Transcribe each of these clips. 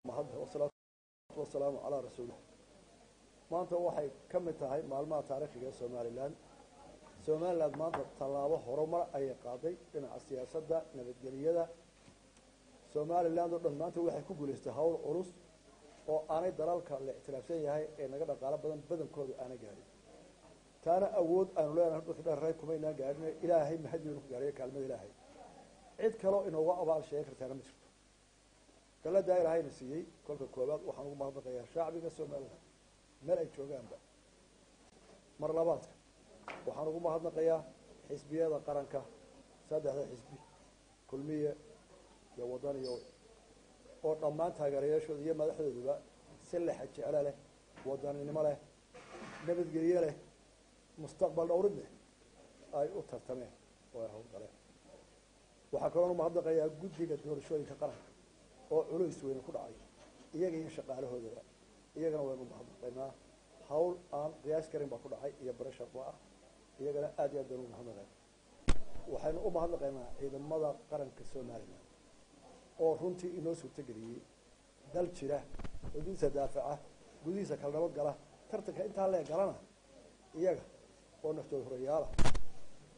والصلاة والسلام على رسوله maanta waxay ka mid tahay maalmaha taariikhiga Soomaaliland maanta talaabo horumar ay qaaday dhinaca siyaasadda nabadgelyada Soomaaliland oo dhan maanta waxay ku guuleystay hawl culus oo aanay dalalka la ictiraafsan yahay ee naga dhaqaale badankooda aanay gaarin taana awood aanu leenahay dadka dheer kuma inaan gaarin ilaahay mahadiyo ku gaariyo kaalmada ilaahay cid kale inoo abaal sheeg kartaa ma jirto kala daayirahayna siiyay kolka koobaad waxaan ugu mahadnaqayaa shacbiga Soomaaliland meel ay joogaanba mar labaadka waxaan ugu mahadnaqayaa xisbiyada qaranka saddexda xisbi kulmiye iyo wadaniyo oo dhammaan taageerayaashooda iyo madaxdooduba si la jecel leh wadaninimo leh nabadgelyo leh mustaqbal dhowrid leh ay u tartameen oo ay hawlgaleen waxaa kaloo mahadnaqayaa guddiga doorashooyinka qaranka oo culays weyn ku dhacay iyaga iyo shaqaalahooda iyagana way mahadnaqaynaa hawl aan qiyaas karin baa ku dhacay iyo barashar waa iyagana aad iyo aad u mahadnaqaynaa waxaynu u mahadnaqaynaa ciidamada qaranka Soomaaliland oo runtii inoo suurtageliyay dal jira xuduudda daafaca gudihiisa kala nabad gala tartanka intaa la galana iyaga oo naftooda horeeyaala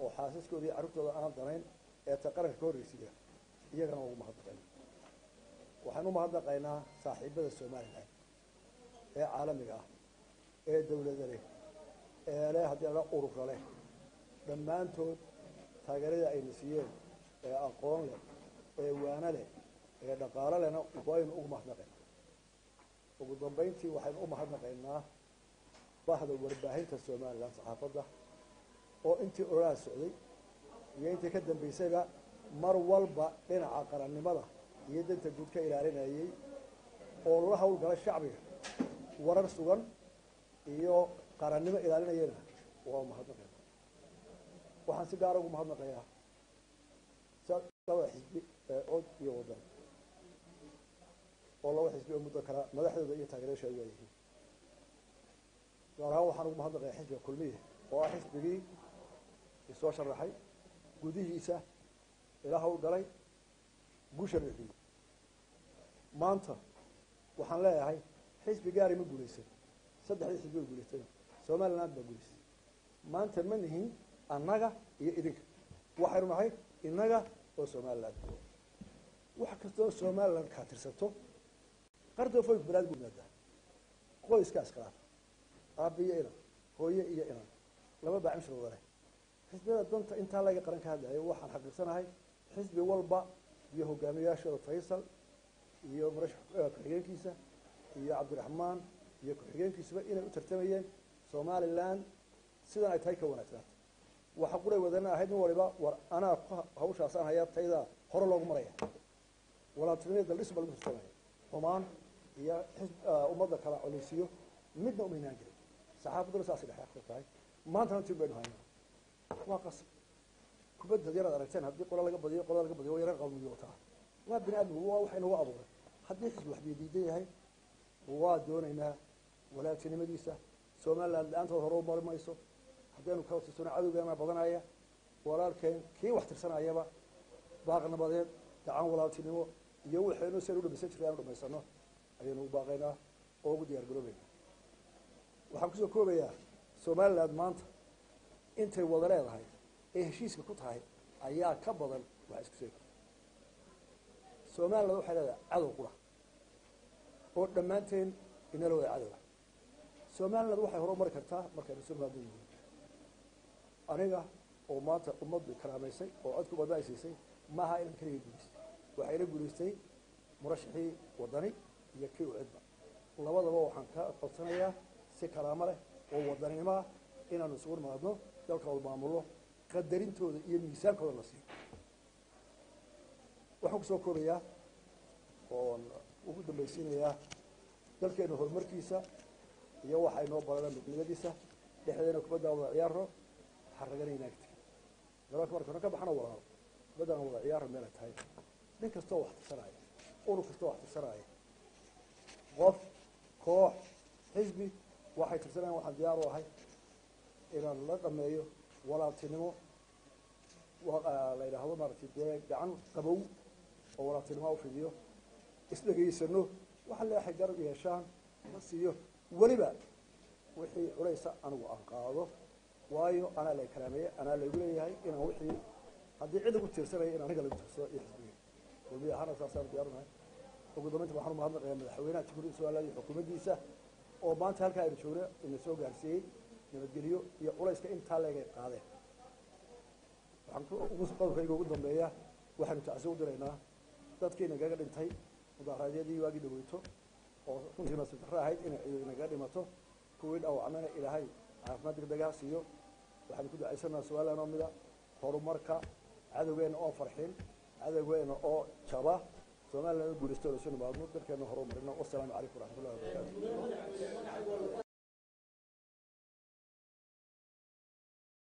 oo xaasaskooda iyo carruurtooda aan danayn ee qaranka ka horreysay iyagana ugu mahadnaqaynaa waxaanu mahadnaqaynaa saaxiibada Soomaaliland ee caalamiga ah ee dawladda leh ee leh haddii la urur leh dhammaantood taageerada ay nasiyeen ee aqoon leh ee waana leh ee dhaqaale lehna waynu ugu mahadnaqaynaa ugu dambeyntii waxaynu u mahadnaqaynaa bahda warbaahinta Soomaaliland saxaafadda oo intii oraa socday iyo intii ka dambeysayba mar walba dhinaca qarannimada iyo danta guud ka ilaalinayay oo la hawlgala shacbiga warar sugan iyo qarannimo ilaalinayna waa mahadnaqaynaa waxaan si gaar ah ugu mahadnaqayaa sababta xisbi cod iyo wadan oo laba xisbi oo muddo kala madaxdooda iyo taageerayaashooda yihiin gaar ahaan waxaan ugu mahadnaqayaa xisbiga kulmiye oo ah xisbigii soo sharaxay gudihiisa ila hawlgalay guusha bixiyay maanta waxaan leeyahay xisbi gaar ma guuleysay saddex xisbi guuleysay Soomaaliland ba guuleysay maanta ma nihin annaga iyo idinka waxaynu nahay innaga oo Soomaaliland wax kasta oo Soomaaliland ka tirsato qardo fog balaad gudnada qoyskaas kala aabiye ina hooyo iyo ina laba baa cimshir wada xisbiyada danta inta laga qaran ka hadlayo waxaan xaqiiqsanahay xisbi walba iyo hogaamiyaashooda Faysal iyo murashax ku-xigeenkiisa iyo Cabdiraxmaan iyo ku-xigeenkiisa inay u tartamayeen Soomaaliland sidan ay tahay ka wanaagsan waxa quray wadana ahayd waliba war ana hawshaas aan hayatayda hore loogu maray wala tirnida dhisba lagu tartamay xumaan iyo ummadda kala culisiyo midna u meynaan jiray saxaafaddu saas dhaxay tahay maanta intii baan haynaa waa qas kubadda yarada aragteen haddii qola laga badiyo yara qawmiyo taa waa binaadmi waa waxayna waa abuuray haddii xisbi wax diidan yahay waa doonaynaa walaaltinimadiisa Soomaaliland laantood hore u marmayso haddaynu ka tirsanaa cadowgeena badanaya walaalkeen kii wax tirsanayaba baaqnabadeed gacan walaaltinimo iyo waxaynu soo dhubisay jiraan dhumaysano ayaynu u baaqaynaa oo ugu diyaar garoobayna waxaan kusoo koobayaa Soomaaliland maanta intay wada leedahay ee heshiiska ku tahay ayaa ka badan wax isku soo Soomaaliland waxay leedahay cadow qura oo dhammaanteen inala wada cadow Soomaaliland waxay horumar kartaa markay Soomaaliland yihiin aniga oo maanta ummaddu karaameysay oo codku badbaadisay maaha in kaliya guuleystay waxayna guuleystay murashaxii wadani iyo kii u cidba labadaba waxaan ka codsanayaa si karaamo leh oo wadaninimo ah inaanu isugu maadno dalka wada maamulo qadarintooda iyo miisaankooda la siiyo waxaan kusoo koobayaa oo ugu dambaysiinayaa dalkeena horumarkiisa iyo waxa inoo baran midnimadiisa dhexdeena kubadda wada ciyaaro xarraganayna agti garoonka marka ka baxana walaal kubadda wada ciyaaro meel ay tahay nin kasta wax tirsanaya urur kasta wax tirsanaya qof koox xisbi waxay tirsanayaan waxaan diyaar u ahay inaan la dhameeyo walaaltinimo la yiraahdo maartay gacan qabow oo walaaltinimo u fidiyo isdhageysano waxa leexay garab yeeshaan la siiyo weliba wixii culaysa anigu aan qaado waayo anaa la karaameeyey anaa laygu leeyahay inaan wixii haddii cid ugu tiirsanaya in aniga lagu tiirsado iyo xisbiga kulmiye ahaana saasaan diyaarunahay ugu dambeynta waxaan u mahadnaqayaa madaxweynaha jamhuuriyadda somaliland iyo xukuumaddiisa oo maanta halkaa aynu joogna ina soo gaarsiiyey nabadgelyo iyo culayska intaa leegay qaadeen waxaan qodobkayga ugu dambeeya waxaynu tacsi u diraynaa dadkii inagaga dhintay mudaharaadyadii waagii dhaweyto oo runtii nasiib darro ahayd inay ciido inagaga dhimato kuwii dhaawacnana ilaahay caafimaad degdegaa siiyo waxaynu ku ducaysanaha somaliland oo mida horumarka cadowgeena oo farxin cadowgeena oo jaba somaliland oo guulaysto lasoo nimaadno dalkeena horumarino wasalaamu calaykum waraxmatullahi wabarakaatu